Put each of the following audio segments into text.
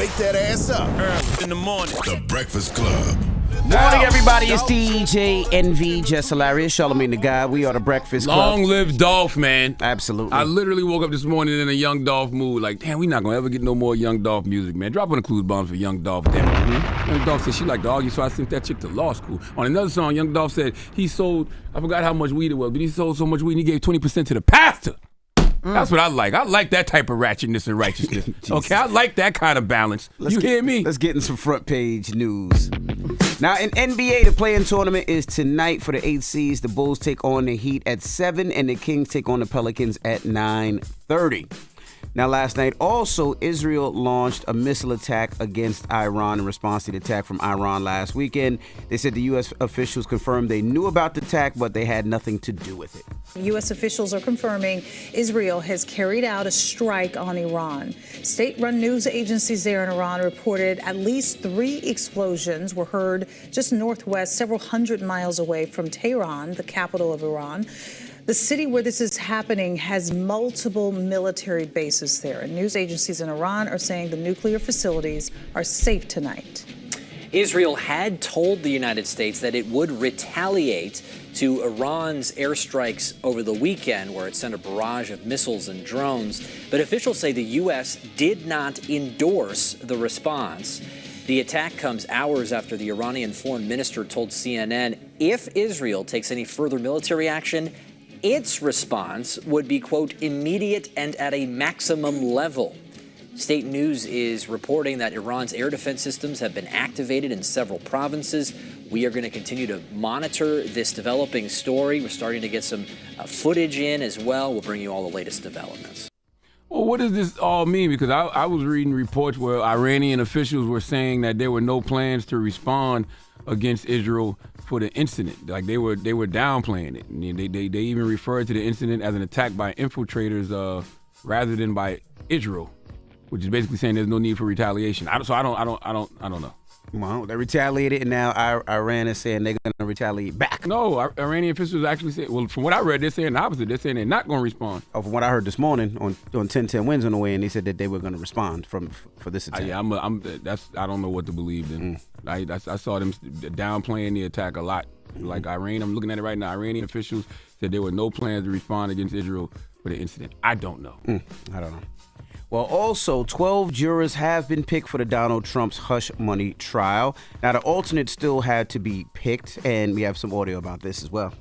wake that ass up. In the morning. The Breakfast Club. Morning, everybody. It's DJ NV, Jess Hilarious, Charlamagne the God. We are the Breakfast Club. Long live Dolph, man. Absolutely. I literally woke up this morning in a Young Dolph mood. Like, damn, we not going to ever get no more Young Dolph music, man. Drop on the clues bombs for Young Dolph, damn it. Mm-hmm. Young Dolph said she liked to argue, so I sent that chick to law school. On another song, Young Dolph said he sold, I forgot how much weed it was, but he sold so much weed he gave 20% to the pastor. That's what I like. I like that type of ratchetness and righteousness. Okay, I like that kind of balance. Hear me? Let's get in some front page news. Now, in NBA, the play-in tournament is tonight for the 8 seeds. The Bulls take on the Heat at 7, and the Kings take on the Pelicans at 9:30. Now, last night, also, Israel launched a missile attack against Iran in response to the attack from Iran last weekend. They said the U.S. officials confirmed they knew about the attack, but they had nothing to do with it. U.S. officials are confirming Israel has carried out a strike on Iran. State-run news agencies there in Iran reported at least 3 explosions were heard just northwest, several hundred miles away from Tehran, the capital of Iran. The city where this is happening has multiple military bases there, and news agencies in Iran are saying the nuclear facilities are safe tonight. Israel had told the United States that it would retaliate to Iran's airstrikes over the weekend, where it sent a barrage of missiles and drones. But officials say the U.S. did not endorse the response. The attack comes hours after the Iranian foreign minister told CNN if Israel takes any further military action, its response would be, quote, immediate and at a maximum level. State news is reporting that Iran's air defense systems have been activated in several provinces. We are going to continue to monitor this developing story. We're starting to get some footage in as well. We'll bring you all the latest developments. Well, what does this all mean? Because I was reading reports where Iranian officials were saying that there were no plans to respond against Israel for the incident. Like they were downplaying it. And they even referred to the incident as an attack by infiltrators rather than by Israel, which is basically saying there's no need for retaliation. I don't know. Well, they retaliated, and now Iran is saying they're going to retaliate back. No, Iranian officials actually said, well, from what I read, they're saying the opposite. They're saying they're not going to respond. Oh, from what I heard this morning on 10-10 Wins on the way, and they said that they were going to respond for this attack. Yeah, I don't know what to believe in. I saw them downplaying the attack a lot. Like Iran, I'm looking at it right now. Iranian officials said there were no plans to respond against Israel for the incident. I don't know. I don't know. Well, also, 12 jurors have been picked for the Donald Trump's hush money trial. Now, the alternates still had to be picked, and we have some audio about this as well.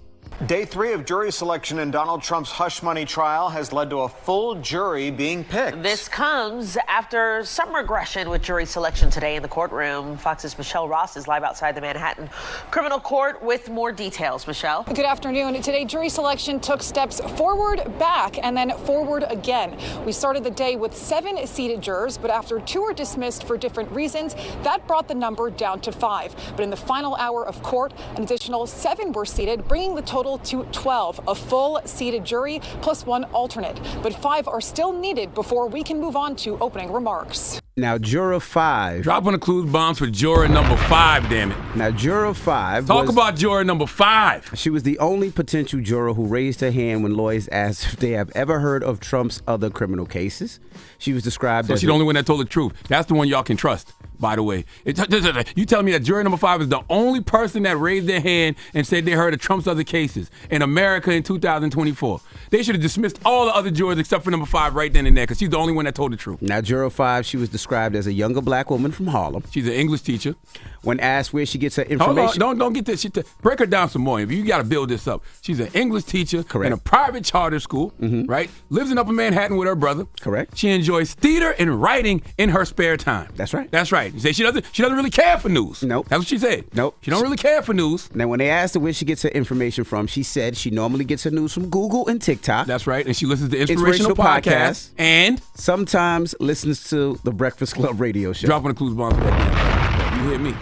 Day 3 of jury selection in Donald Trump's hush money trial has led to a full jury being picked. This comes after some regression with jury selection today in the courtroom. Fox's Michelle Ross is live outside the Manhattan Criminal Court with more details. Michelle. Good afternoon. Today, jury selection took steps forward, back, and then forward again. We started the day with 7 seated jurors, but after 2 were dismissed for different reasons, that brought the number down to 5. But in the final hour of court, an additional 7 were seated, bringing the total to 12, a full seated jury plus 1 alternate. But 5 are still needed before we can move on to opening remarks. Now, Juror 5. Drop on the clues bombs for Juror number 5, damn it. Now, Juror 5. Talk about Juror number 5. She was the only potential juror who raised her hand when lawyers asked if they have ever heard of Trump's other criminal cases. She was described as... So she's the only one that told the truth. That's the one y'all can trust, by the way. You telling me that Juror number 5 is the only person that raised their hand and said they heard of Trump's other cases in America in 2024. They should have dismissed all the other jurors except for number 5 right then and there, because she's the only one that told the truth. Now, Juror 5, she was described as a younger black woman from Harlem. She's an English teacher. When asked where she gets her information... Hold on, don't get this shit. Break her down some more. You got to build this up. She's an English teacher. Correct. In a private charter school, right? Lives in Upper Manhattan with her brother. Correct. She enjoys theater and writing in her spare time. That's right. That's right. You say she doesn't really care for news. Nope. That's what she said. Nope. She don't really care for news. Now, when they asked her where she gets her information from, she said she normally gets her news from Google and TikTok. That's right. And she listens to inspirational podcasts. And sometimes listens to the Breakfast Club radio show. Drop on the clues bomb for that. You hear me?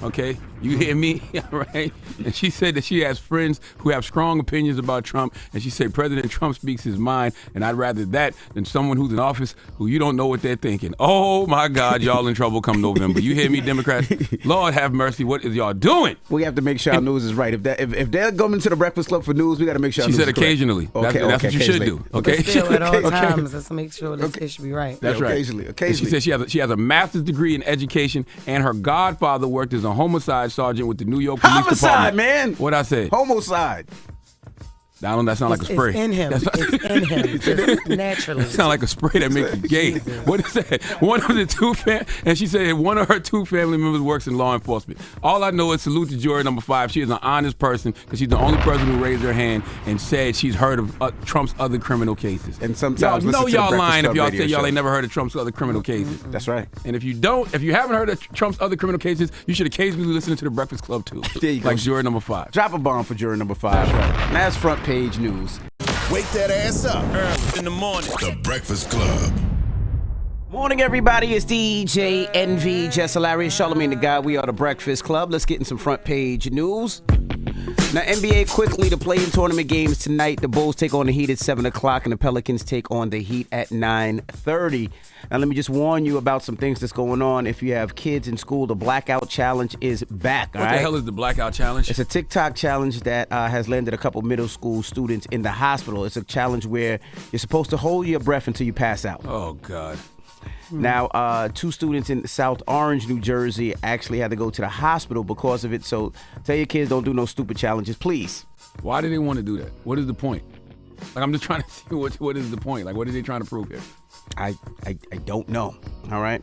Okay? You hear me? Right? And she said that she has friends who have strong opinions about Trump, and she said President Trump speaks his mind, and I'd rather that than someone who's in office who you don't know what they're thinking. Oh, my God, y'all in trouble come November. You hear me, Democrats? Lord have mercy. What is y'all doing? We have to make sure our news is right. If they're going to the Breakfast Club for news, we got to make sure our she news said is correct. occasionally. That's what you should do. Okay? But still, at all times, let's make sure it should be right. That's right. Occasionally. And she said she has a master's degree in education, and her godfather worked as a homicide sergeant with the New York Police Homicide, Department. man. What I said? Homicide. That sound like a spray. It's in him. It's in him. Just naturally. It sound like a spray that makes you gay. What is that? One of the two and she said one of her two family members works in law enforcement. All I know is salute to juror number 5. She is an honest person because she's the only person who raised her hand and said she's heard of Trump's other criminal cases. And sometimes y'all know y'all lying if y'all say y'all show. ain't never heard of Trump's other criminal cases. That's right. And if you haven't heard of Trump's other criminal cases, you should occasionally listen to the Breakfast Club too. There you go. Like juror number 5. Drop a bomb for juror number 5. That's right. And that's front page news. Wake that ass up. In the morning. The Breakfast Club. Morning, everybody. It's DJ Envy, Jess Hilarious, Charlamagne the Guy. We are the Breakfast Club. Let's get in some front page news. Now, NBA quickly, the play-in tournament games tonight. The Bulls take on the Heat at 7 o'clock, and the Pelicans take on the Heat at 9:30. Now, let me just warn you about some things that's going on. If you have kids in school, the Blackout Challenge is back, all right? What the hell is the Blackout Challenge? It's a TikTok challenge that has landed a couple middle school students in the hospital. It's a challenge where you're supposed to hold your breath until you pass out. Oh, God. Now, 2 students in South Orange, New Jersey, actually had to go to the hospital because of it. So tell your kids don't do no stupid challenges, please. Why do they want to do that? What is the point? Like, I'm just trying to see what is the point. Like, what are they trying to prove here? I don't know. All right.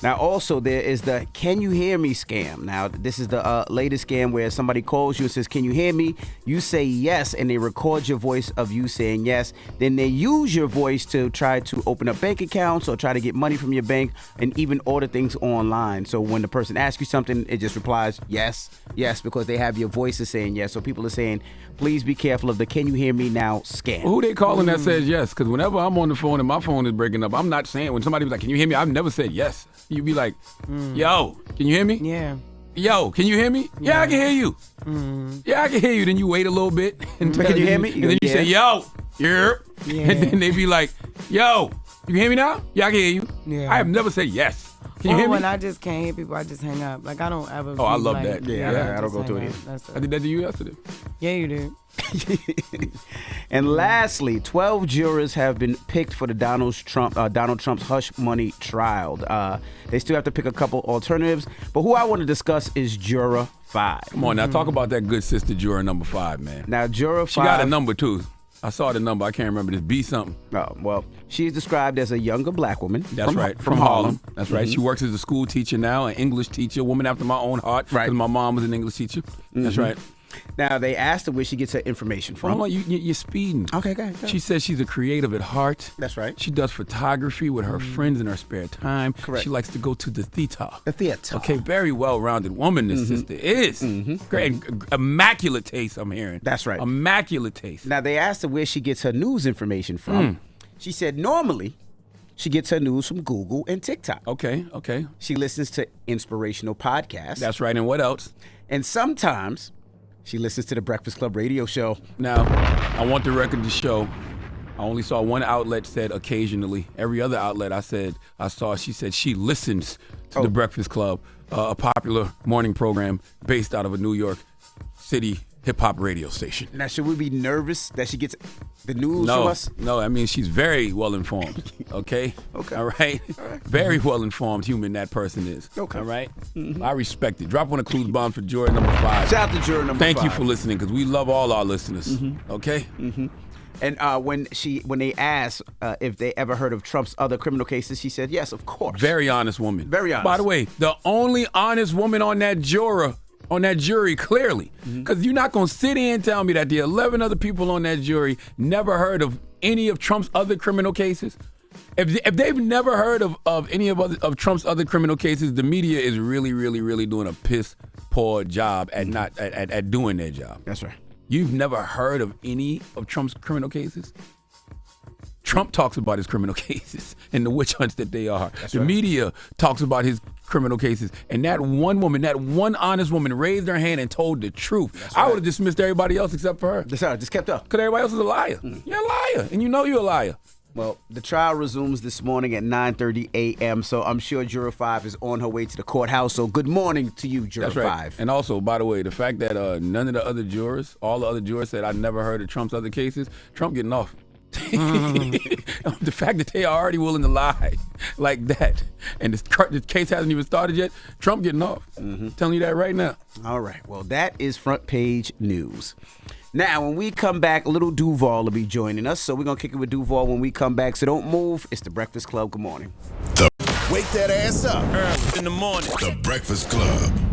Now, also, there is the Can You Hear Me scam. Now, this is the latest scam where somebody calls you and says, can you hear me? You say yes, and they record your voice of you saying yes. Then they use your voice to try to open up bank accounts or try to get money from your bank and even order things online. So when the person asks you something, it just replies yes, yes, because they have your voices saying yes. So people are saying, please be careful of the Can You Hear Me Now scam. Who they calling that says yes? Because whenever I'm on the phone and my phone is breaking up, I'm not saying, when somebody was like, can you hear me? I've never said yes. You be like, yo, can you hear me? Yeah. Yo, can you hear me? Yeah, I can hear you. Yeah, I can hear you. Then you wait a little bit. And Can you hear me? And then you say, yo, yeah. Yeah. And then they be like, yo, you can hear me now? Yeah, I can hear you. Yeah. I have never said yes. Can you hear me? When I just can't hear people, I just hang up. Like, I don't ever. Oh, I love like, that. Yeah, I don't go just through hang it. up. That's I it. did that to you yesterday. Yeah, you did. And lastly, 12 jurors have been picked for the Donald Trump's hush money trial. They still have to pick a couple alternatives, but who I want to discuss is Juror 5. Come on, now talk about that good sister juror number 5, man. Now, Juror 5. She got a number, too. I saw the number. I can't remember. This B something. Oh, well, she's described as a younger black woman. That's right. From Harlem. That's right. She works as a school teacher now, an English teacher, woman after my own heart. Right. Because my mom was an English teacher. That's right. Now, they asked her where she gets her information from. Hold on, you're speeding. Okay, go ahead. She says she's a creative at heart. That's right. She does photography with her friends in her spare time. Correct. She likes to go to the theater. The theater. Okay, very well-rounded woman this sister is. Great, and immaculate taste, I'm hearing. That's right. Immaculate taste. Now, they asked her where she gets her news information from. She said normally she gets her news from Google and TikTok. Okay. She listens to inspirational podcasts. That's right, and what else? And sometimes she listens to the Breakfast Club radio show. Now, I want the record to show I only saw one outlet said occasionally. Every other outlet she said she listens to the Breakfast Club, a popular morning program based out of a New York City hip-hop radio station. Now, should we be nervous that she gets the news from us? No, I mean, she's very well-informed, okay? Okay. All right? Very well-informed human that person is. Okay. All right? I respect it. Drop one of clues bombs for juror number 5. Shout out to juror number 5. Thank you for listening, because we love all our listeners, okay? And when they asked if they ever heard of Trump's other criminal cases, she said, yes, of course. Very honest woman. Very honest. By the way, the only honest woman on that jury, clearly. Because you're not going to sit here and tell me that the 11 other people on that jury never heard of any of Trump's other criminal cases. If they've never heard of any of Trump's other criminal cases, the media is really, really, really doing a piss poor job at not at doing their job. That's right. You've never heard of any of Trump's criminal cases? Trump talks about his criminal cases and the witch hunts that they are. The media talks about his criminal cases. And that one woman, that one honest woman raised her hand and told the truth. I would have dismissed everybody else except for her. Just kept up. Because everybody else is a liar. You're a liar. And you know you're a liar. Well, the trial resumes this morning at 9:30 a.m., so I'm sure Juror 5 is on her way to the courthouse. So good morning to you, Juror 5. And also, by the way, the fact that none of the other jurors, all the other jurors said I never heard of Trump's other cases, Trump getting off. The fact that they are already willing to lie like that, and the case hasn't even started yet, Trump getting off. Telling you that right now. All right. Well, that is front page news. Now, when we come back, little Duval will be joining us, so we're going to kick it with Duval when we come back. So don't move. It's The Breakfast Club. Good morning. Wake that ass up. Early in the morning. The Breakfast Club.